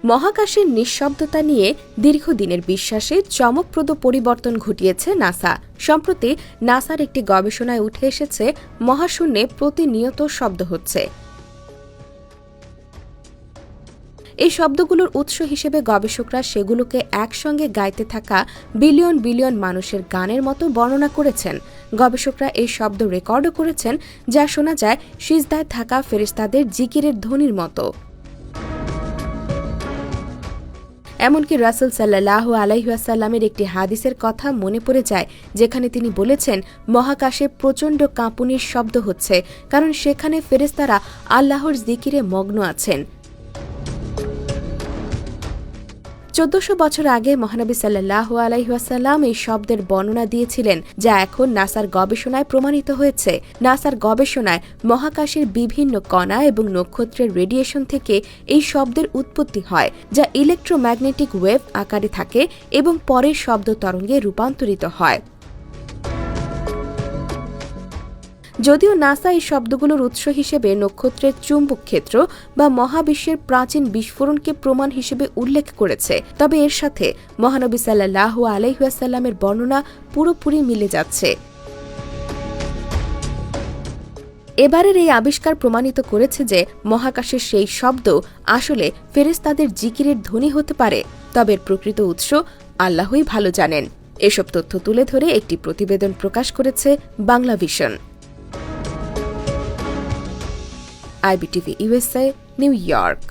মহাকাশের নিঃশব্দতা নিয়ে দীর্ঘদিনের বিশ্বাসে চমকপ্রদ পরিবর্তন ঘটিয়েছে নাসা। সম্প্রতি নাসার একটি গবেষণায় উঠে এসেছে, মহাশূন্যে প্রতিনিয়ত শব্দ হচ্ছে। এই শব্দগুলোর উৎস হিসেবে গবেষকরা সেগুলোকে একসঙ্গে গাইতে থাকা বিলিয়ন বিলিয়ন মানুষের গানের মতো বর্ণনা করেছেন। গবেষকরা এই শব্দ রেকর্ডও করেছেন, যা শোনা যায় সিজদায় থাকা ফেরেশতাদের জিকিরের ধ্বনির মতো। এমনকি রাসূল সাল্লাল্লাহু আলাইহি ওয়াসাল্লামের একটি হাদিসের কথা মনে পড়ে যায়, যেখানে তিনি বলেছেন, মহাকাশে প্রচণ্ড কাঁপুনির শব্দ হচ্ছে, কারণ সেখানে ফেরেশতারা আল্লাহর জিকিরে মগ্ন আছেন। 1400 বছর আগে মহানবী সাল্লাল্লাহু আলাইহি ওয়াসাল্লাম এই শব্দের বর্ণনা দিয়েছিলেন, যা এখন নাসার গবেষণায় প্রমাণিত হয়েছে। নাসার গবেষণায় মহাকাশের বিভিন্ন কণা এবং নক্ষত্রের রেডিয়েশন থেকে এই শব্দের উৎপত্তি হয়, যা ইলেকট্রোম্যাগনেটিক ওয়েভ আকারে থাকে এবং পরে শব্দ তরঙ্গে রূপান্তরিত হয়। যদিও নাসা এই শব্দগুলোর উৎস হিসেবে নক্ষত্রের চুম্বক ক্ষেত্র বা মহাবিশ্বের প্রাচীন বিস্ফোরণকে প্রমাণ হিসেবে উল্লেখ করেছে, তবে এর সাথে মহানবী সাল্লাল্লাহু আলাইহি ওয়াসাল্লামের বর্ণনা পুরোপুরি মিলে যাচ্ছে। এবারের এই আবিষ্কার প্রমাণিত করেছে যে মহাকাশের সেই শব্দ আসলে ফেরেশতাদের জিকিরের ধ্বনি হতে পারে, তবে এর প্রকৃত উৎস আল্লাহই ভালো জানেন। এসব তথ্য তুলে ধরে একটি প্রতিবেদন প্রকাশ করেছে Bangla vision. IBTV USA, New York।